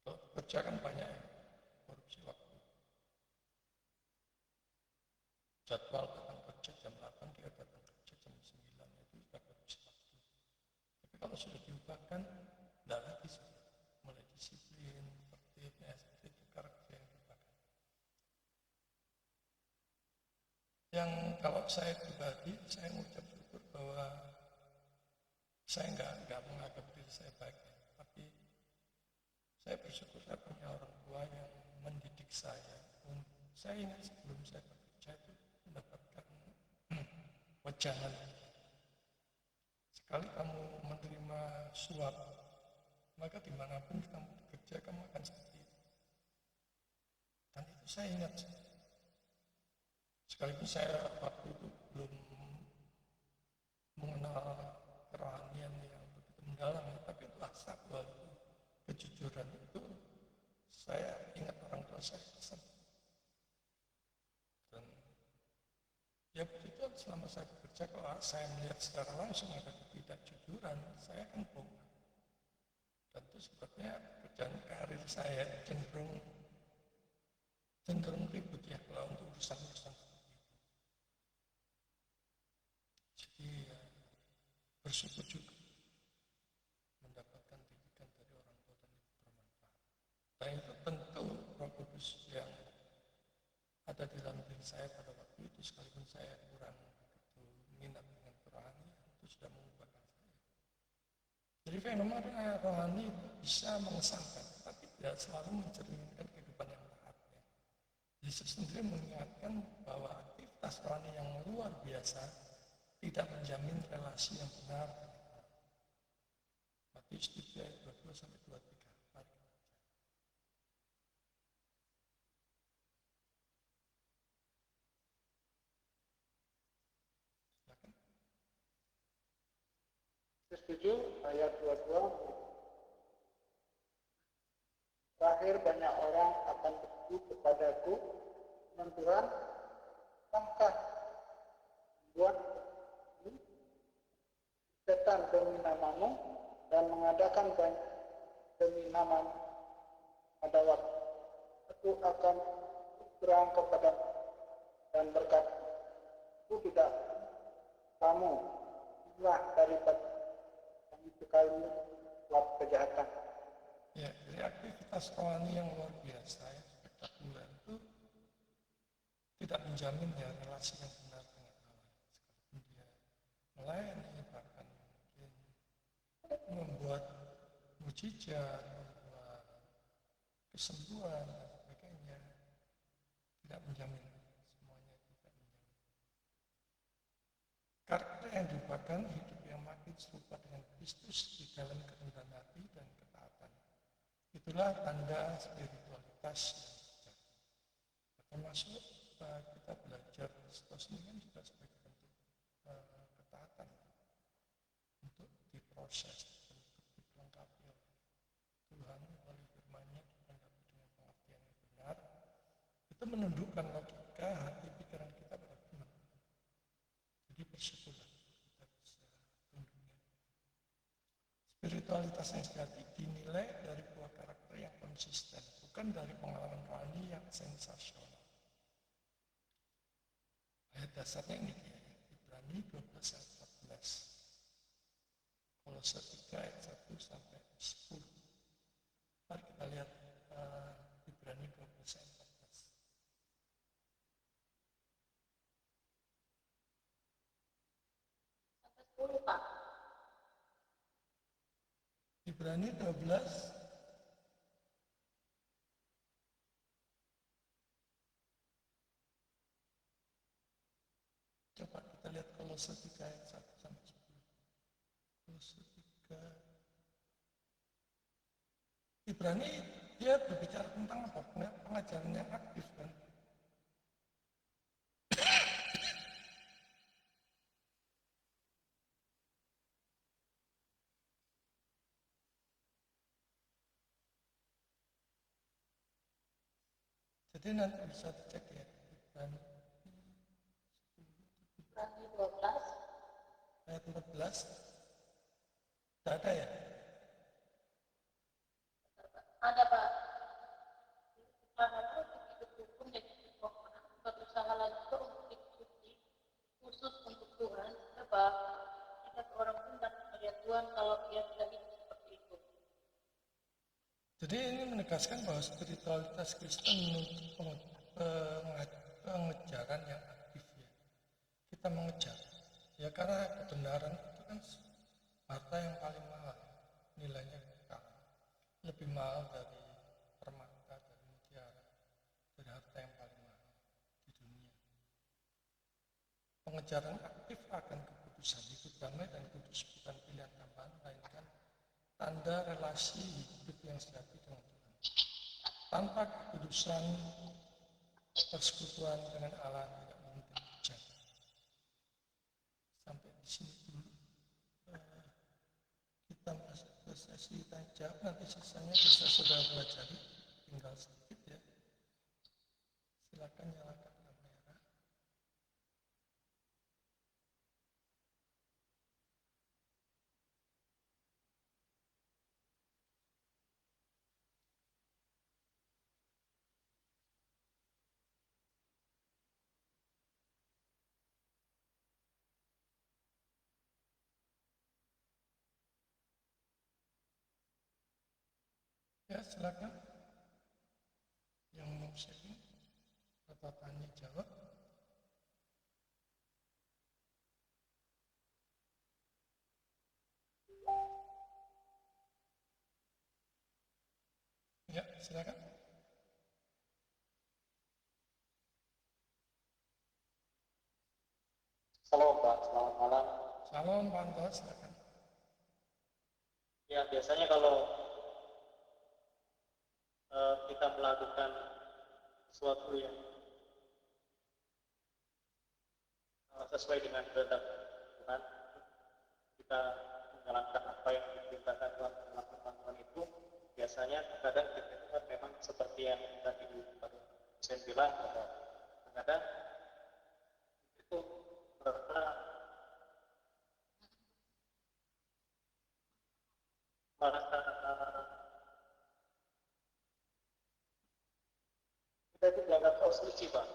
Kalau kerja kan banyak ya, korupsi waktu. Jadwal datang kerja jam 8, dia datang kerja jam 9, itu juga korupsi waktu. Tapi kalau sudah diubahkan, tidak lagi sudah mulai disiplin, tertibnya seperti itu karakter yang diubahkan. Yang kalau saya pribadi, saya mengucap syukur bahwa saya nggak menganggap diri saya baik, tapi saya bersyukur saya punya orang tua yang mendidik saya. Saya ingat sebelum saya bekerja itu mendapatkan wejangan. Sekali kamu menerima suap, maka dimanapun kamu bekerja, kamu akan seperti itu. Dan itu saya ingat. Sekalipun saya waktu itu belum mengenal kerohanian yang begitu mendalam, tapi itulah satu hal itu, kejujuran itu, saya ingat orang tua saya pesan. Dan ya begitu selama saya bekerja, kalau saya melihat secara langsung ada ketidakjujuran, saya akan bongkar. Dan itu sebabnya pekerjaan karir saya cenderung ribut ya kalau untuk urusan-urusan seperti itu. Jadi ya, bersyukur juga mendapatkan didikan dari orang tua dan itu bermanfaat. Dan itu tentu Roh Kudus yang ada di dalam diri saya pada waktu itu, sekalipun saya kurang begitu minat dengan kerohanian, itu sudah mengubahkan saya. Jadi fenomena rohani itu bisa mengesankan, tapi tidak selalu mencerminkan kehidupan yang taat. Ya. Yesus sendiri mengingatkan bahwa aktivitas rohani yang luar biasa tidak menjamin relasi yang benar. Matius 3 ayat 22 sampai 23. Mari kita baca. Silakan. Setuju ayat 22. Terakhir banyak orang akan pergi kepadaku, Tuhan, langkah buat setan demi namamu dan mengadakan banyak demi namamu. Pada waktu itu akan terang kepada dan berkata, aku tidak kamu inilah daripada kami sekali buat kejahatan. Ya, jadi aktivitas rohani yang luar biasa ya, spektakuler itu tidak menjamin ya relasi yang benar dengan Allah. Sekalipun dia melayani, bahkan mungkin membuat mujizat, membuat kesembuhan dan sebagainya, tidak menjamin, semuanya tidak menjamin. Karakter yang diubahkan hidup yang makin serupa dengan Kristus di dalam kerendahan hati dan ketaatan. Itulah tanda spiritualitas yang sejati. Termasuk kita belajar Kristus ini kan juga sebagai bentuk ketaatan untuk diproses, untuk dilengkapi oleh Tuhan melalui firman-Nya, dilengkapi dengan pengertian yang benar. Itu menundukkan logika hati pikiran kita pada firman. Jadi bersyukurlah kita bisa tunduknya. spiritualitas yang sejati dinilai dari buah karakter yang konsisten, bukan dari pengalaman rohani yang sensasional. Ayat dasarnya ini ya, Ibrani 12 ayat 14. Kolose 3 ayat 1 sampai 10. Mari kita lihat Ibrani 12 ayat 14. Sampai 10, Pak. Ibrani 12 coba kita lihat Kolose 3 ayat 1 sampai 10. Kolose 3 Ibrani dia berbicara tentang apa? Pengajaran yang aktif kan. Jadi nanti bisa dicek ya Ibrani Ibrani 12. ayat 14. Tidak ada ya? Ada, Pak. Usahalah untuk hidup rukun dan hidup rohani. Berusahalah juga untuk hidup suci, khusus untuk Tuhan, sebab tidak orang pun dapat melihat Tuhan kalau ia tidak hidup seperti itu. Jadi ini menegaskan bahwa spiritualitas Kristen menuntut pengejaran yang aktif ya. Kita mengejar. Ya karena kebenaran itu kan harta yang paling mahal. Nilainya kekal. Lebih mahal dari permata, dari mutiara, dari harta yang paling mahal di dunia. Pengejaran aktif akan kekudusan hidup damai dan kudus bukan pilihan tambahan, melainkan tanda relasi hidup yang sejati dengan Tuhan. Tanpa kekudusan, persekutuan dengan Allah tidak mungkin terjadi. Sampai di sini dulu. Kita masuk ke sesi tanya jawab, nanti sisanya bisa saudara pelajari, tinggal sedikit ya. Silakan nyalakan kamera. Ya silakan. Yang mau sharing atau tanya jawab. Ya silakan. Halo Pak, selamat malam. Salam Pak Anto, silakan. Ya, biasanya kalau kita melakukan sesuatu yang sesuai dengan kehendak Tuhan, kita menjalankan apa yang diperintahkan Tuhan melakukan Tuhan itu, biasanya kadang kita itu kan memang seperti yang tadi saya bilang, bahwa kadang itu merasa kita itu dianggap suci, Pak.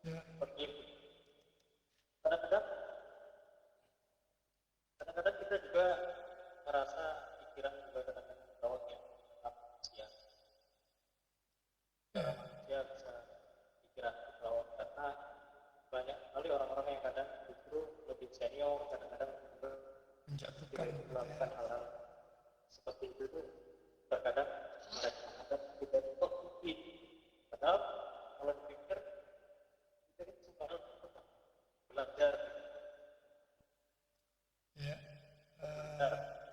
Ya, Seperti itu. Kadang-kadang kita juga merasa pikiran juga kadang-kadang gawat ya, manusia. ya, Manusia bisa pikiran gawat karena banyak sekali orang-orang yang kadang justru lebih senior, kadang-kadang juga menjatuhkan tidak gitu ya. melakukan hal-hal seperti itu tuh. Terkadang mereka anggap kita itu kok suci. Padahal kalau dipikir kita itu semua belajar. Ya,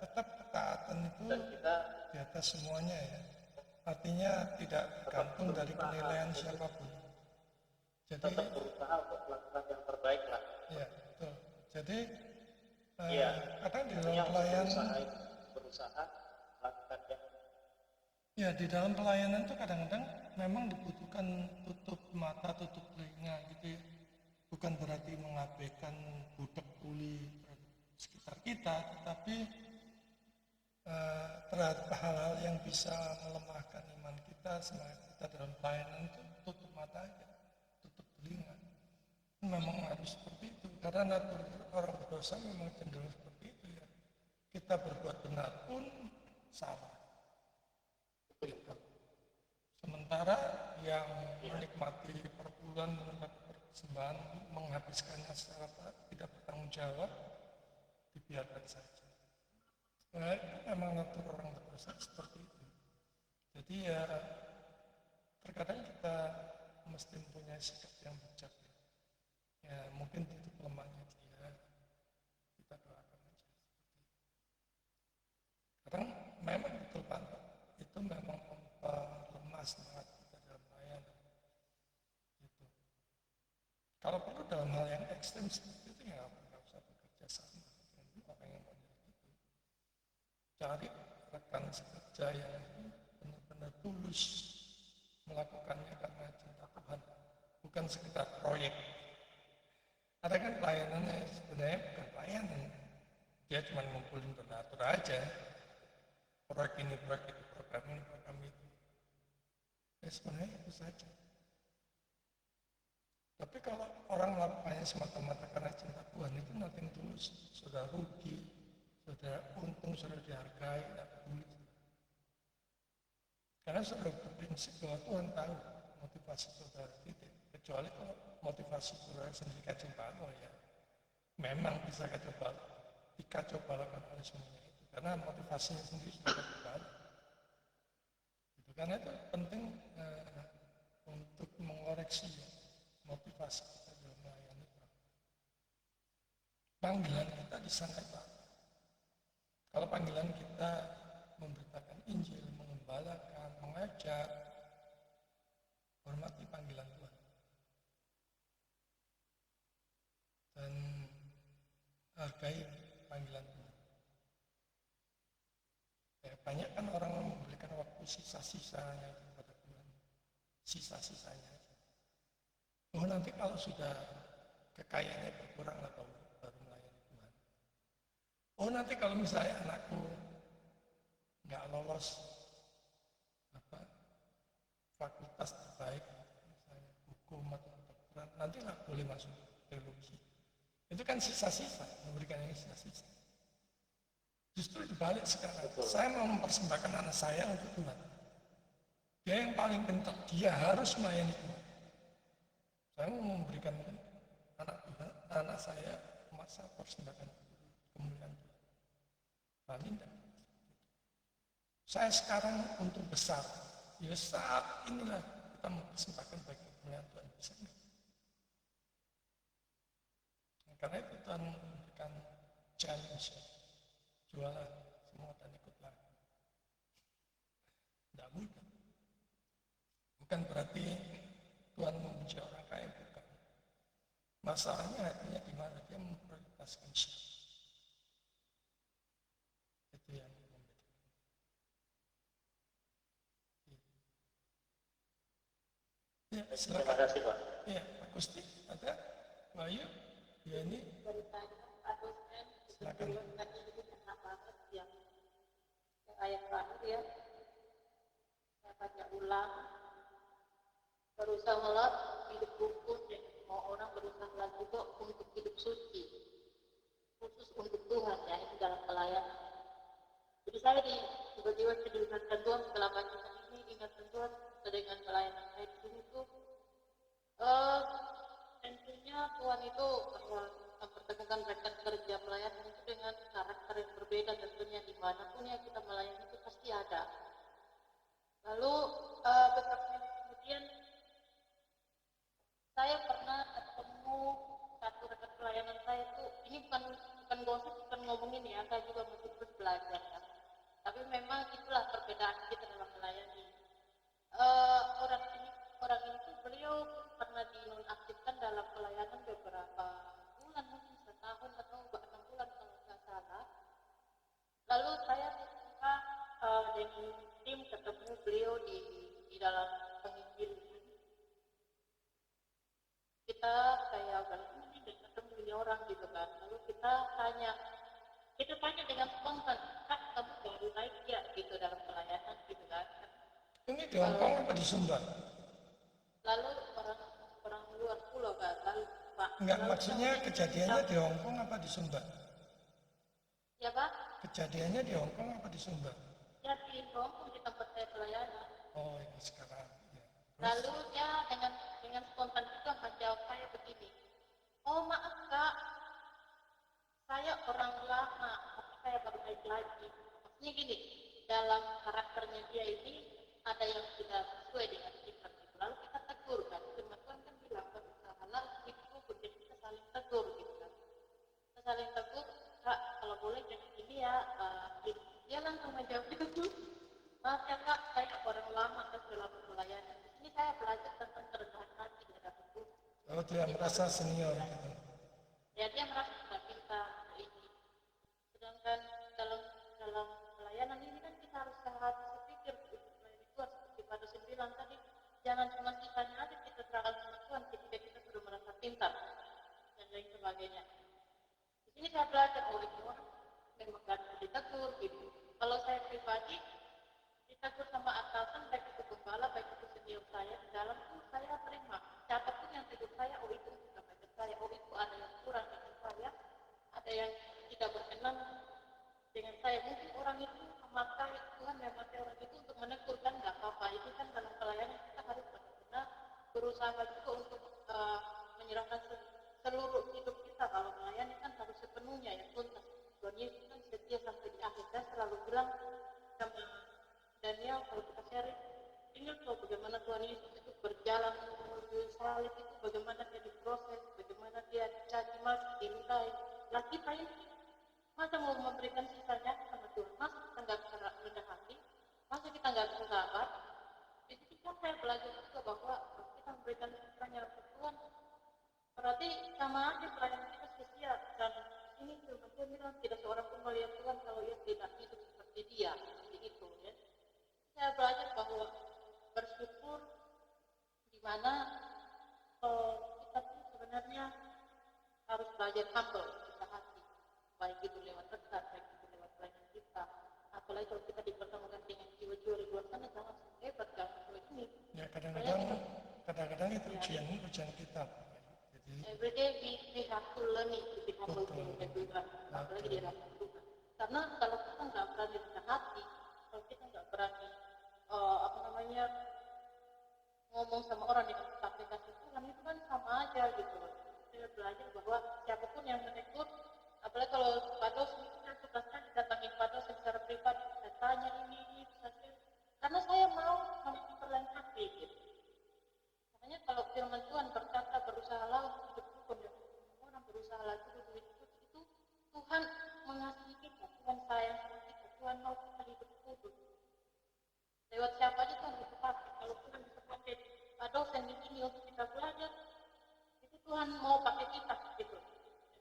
tetap ketaatan itu Dan kita di atas semuanya ya. Artinya tidak tergantung dari penilaian siapapun. Jadi, tetap berusaha untuk melakukan yang terbaik lah. ya betul. Jadi Iya. kadang di Intinya dalam pelayanan, berusaha melakukan yang ya di dalam pelayanan itu kadang-kadang memang dibutuhkan tutup mata, tutup telinga gitu ya. Bukan berarti mengabaikan budak tuli sekitar kita, tetapi terhadap hal-hal yang bisa melemahkan iman kita, semangat kita dalam pelayanan itu tutup mata aja, tutup telinga. Memang harus seperti itu, karena natur orang berdosa memang cenderung seperti itu ya. Kita berbuat benar pun salah. Begitu. Sementara yang menikmati perpuluhan, menikmati persembahan, menghabiskannya secara tidak bertanggung jawab, dibiarkan saja. Nah, itu memang natur orang berdosa seperti itu. Jadi ya terkadang kita mesti mempunyai sikap yang bijak. Ya mungkin itu kelemahannya dia, kita doakan aja seperti itu. Kadang memang betul Pak, itu memang memperlemah semangat kita dalam pelayanan. Gitu. Kalau perlu dalam hal yang ekstrem seperti itu ya nggak usah bekerja sama dengan orang yang model itu. Cari rekan sekerja yang benar-benar tulus melakukannya karena cinta Tuhan, bukan sekedar proyek. Ada kan pelayanannya sebenarnya bukan pelayanan, dia cuma ngumpulin donatur aja, proyek ini, proyek itu, program ini, program itu. Ya sebenarnya itu saja. Tapi kalau orang melakukannya semata-mata karena cinta Tuhan itu nanti tulus, sudah rugi, sudah untung, sudah dihargai, tidak peduli. Karena sudah berprinsip bahwa Tuhan tahu motivasi saudara titik. Kecuali kalau motivasi saudara sendiri kacau balau ya, memang bisa kacau balau, dikacau balaukan oleh semuanya itu. Karena motivasinya sendiri sudah kacau balau. Gitu. Karena itu penting untuk mengoreksi motivasi kita dalam melayani Tuhan. Panggilan kita disangka Pak. Kalau panggilan kita memberitakan Injil, mengembalakan, mengajak, hormati panggilan Tuhan. Dan hargai panggilan Tuhan. Ya, banyak kan orang memberikan waktu sisa-sisanya kepada Tuhan. Sisa-sisanya. Oh nanti kalau sudah kekayaannya berkurang atau baru melayani Tuhan. Oh nanti kalau misalnya anakku nggak lolos fakultas terbaik, misalnya hukum atau kedokteran, nanti nggak boleh masuk teologi. Itu kan sisa-sisa, memberikan yang sisa-sisa. Justru dibalik sekarang, saya mau mempersembahkan anak saya untuk Tuhan. Dia yang paling penting, dia harus melayani Tuhan. Saya mau memberikan anak saya masa persembahkan kemuliaan Tuhan. Paling tidak. Saya sekarang untuk besar, ya saat inilah kita mempersembahkan bagi kemuliaan Tuhan, bisa enggak? Karena itu Tuhan memberikan challenge, jualah semua dan ikutlah. Tidak mudah. Bukan berarti Tuhan memuji orang kaya, bukan. Masalahnya hatinya di mana dia memprioritaskan siapa. Itu yang membedakan. Ya, silakan. Terima kasih Pak. Ya, Pak Gusti, ada Bayu, ya ini. Beritanya Pak dosen Silakan. tadi itu enak banget yang ayat terakhir ya. Saya baca ulang. Berusahalah hidup rukun dan semua orang berusaha juga untuk hidup suci. Khusus untuk Tuhan ya, itu dalam pelayanan. Jadi saya tiba-tiba diingatkan Tuhan setelah baca ini, ingatkan Tuhan dengan pelayanan saya di sini tuh tentunya Tuhan itu mempertemukan rekan kerja pelayanan itu dengan karakter yang berbeda tentunya dimanapun yang kita melayani itu pasti ada. Lalu beberapa minggu kemudian saya pernah ketemu satu rekan pelayanan saya itu, ini bukan gosip, bukan ngomongin ya, saya juga masih terus belajar ya. Tapi memang itulah perbedaan kita dalam melayani. Orang ini tuh beliau pernah dinonaktifkan dalam pelayanan beberapa bulan, mungkin setahun atau 6 bulan kalau nggak salah. Lalu saya ketika dengan tim ketemu beliau di dalam penginjilan. Kita kayak bagaimana dan ketemu ini orang gitu kan. Lalu kita tanya dengan spontan, Kak, kamu baru bahagia gitu dalam pelayanan gitu kan. Ini di Hongkong apa di Sumba? Lalu orang luar pulau kan, lalu Pak. Enggak, lalu maksudnya kemudian kejadiannya di Hongkong apa di Sumba? ya Pak, Kejadiannya di Hongkong apa di Sumba? ya di Hongkong di tempat saya pelayanan. Oh, ini sekarang. Ya. Lalu dia dengan spontan itu menjawab saya begini, oh maaf Kak, saya orang lama, tapi saya baru naik lagi. Maksudnya gini, dalam karakternya dia ini ada yang tidak sesuai dengan kita. Gitu. Lalu kita tegur kan, firman Tuhan kan bilang berusahalah itu kemudian kita saling tegur gitu kan. Kita saling tegur, Kak kalau boleh jangan gini ya, gitu. Dia langsung menjawab itu. Maaf ya Kak, saya orang lama kan dalam pelayanan. Di sini saya belajar tentang kerendahan hati di hadapan Tuhan. Oh, dia merasa senior gitu. Ya dia merasa sudah pintar ini. Sedangkan dalam pelayanan ini kan kita harus sehati sepikir untuk melayani Tuhan seperti pada 9 tadi. Jangan cuma sisanya aja kita serahkan sama Tuhan ketika kita sudah merasa pintar dan lain sebagainya. Di sini saya belajar oleh Tuhan memang gak bisa ditegur gitu. Kalau saya pribadi ditegur sama atasan baik itu gembala baik itu senior saya di dalam itu saya terima. Siapapun yang tegur saya, oh itu sudah bagian saya, oh itu ada yang kurang dengan saya, ada yang tidak berkenan dengan saya. Mungkin orang itu memakai Tuhan memakai orang itu untuk menegur kan nggak apa-apa. Itu kan dalam pelayanan kita harus benar-benar berusaha juga untuk menyerahkan seluruh hidup kita. Kalau melayani kan harus sepenuhnya ya tuntas. Tuhan Yesus kan setia sampai di akhir. Saya selalu bilang sama Daniel kalau kita sharing, ingat loh bagaimana Tuhan Yesus itu berjalan menuju salib itu, bagaimana dia diproses, bagaimana dia dicaci maki, diludahi. Lah kita ini masa mau memberikan sisanya sama Tuhan, masa kita nggak bisa rendah hati, masa kita nggak bisa sabar. Itu kan saya belajar juga bahwa kita memberikan sisanya untuk Tuhan, berarti sama aja pelayanan kita sia-sia. Dan ini firman Tuhan bilang tidak seorang pun melihat Tuhan kalau ia tidak hidup seperti dia, seperti itu ya. Saya belajar bahwa bersyukur di mana kita pun sebenarnya harus belajar humble, kita hati, baik itu lewat dekat, baik itu lewat pelayanan kita. Apalagi kalau kita dipertemukan dengan jiwa-jiwa di luar sana, jangan hebat, jangan seperti ini. Ya, kadang-kadang itu ujian kita. Jadi every day we have to learn it to be humble to everyone, apalagi di hadapan Tuhan. Karena kalau kita nggak berani rendah hati, kalau kita nggak berani ngomong sama orang dengan aplikasi Tuhan, itu kan sama aja gitu loh. Saya belajar bahwa siapapun yang menegur, apalagi kalau Pak dosen itu saya suka sekali datangin Pak dosen secara pribadi, saya tanya ini karena saya mau memperlain hati gitu. Makanya kalau firman Tuhan berkata berusahalah untuk hidup rukun dan orang berusahalah untuk hidup itu Tuhan mengasihi kita, Tuhan sayang sama kita, Tuhan mau kita hidup kudus. Lewat siapa aja Tuhan bisa pakai. Kalau Tuhan bisa pakai Pak dosen di sini untuk kita belajar, itu Tuhan mau pakai kita gitu.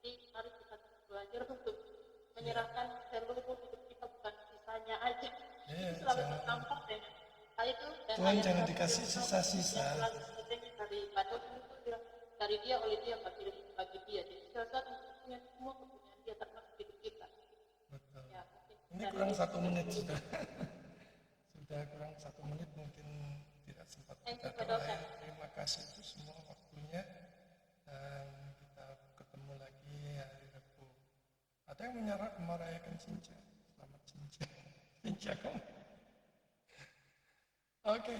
Jadi mari kita belajar untuk menyerahkan seluruh hidup kita, bukan sisanya aja. Itu selalu tertampar dengan hal itu. Dan Tuhan jangan dikasih sisa-sisa. Dari Pak dosen itu bilang dari dia oleh dia bagi dia. Jadi salah satu punya semua kepunyaan dia termasuk hidup kita. Betul. Ya, Ini kurang 1 menit sudah. Sudah kurang 1 menit, mungkin tidak sempat kita terlayan. Terima kasih itu semua waktunya, dan kita ketemu lagi hari Rabu. Ada yang merayakan Cinca? Selamat Cinca. Cinca kamu. Oke,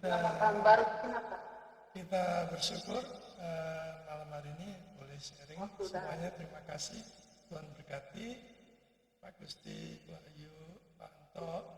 Tahun baru kenapa? kita bersyukur malam hari ini boleh sharing semuanya. Terima kasih, Tuhan berkati Pak Gusti, Pak Ayu, Pak Anto.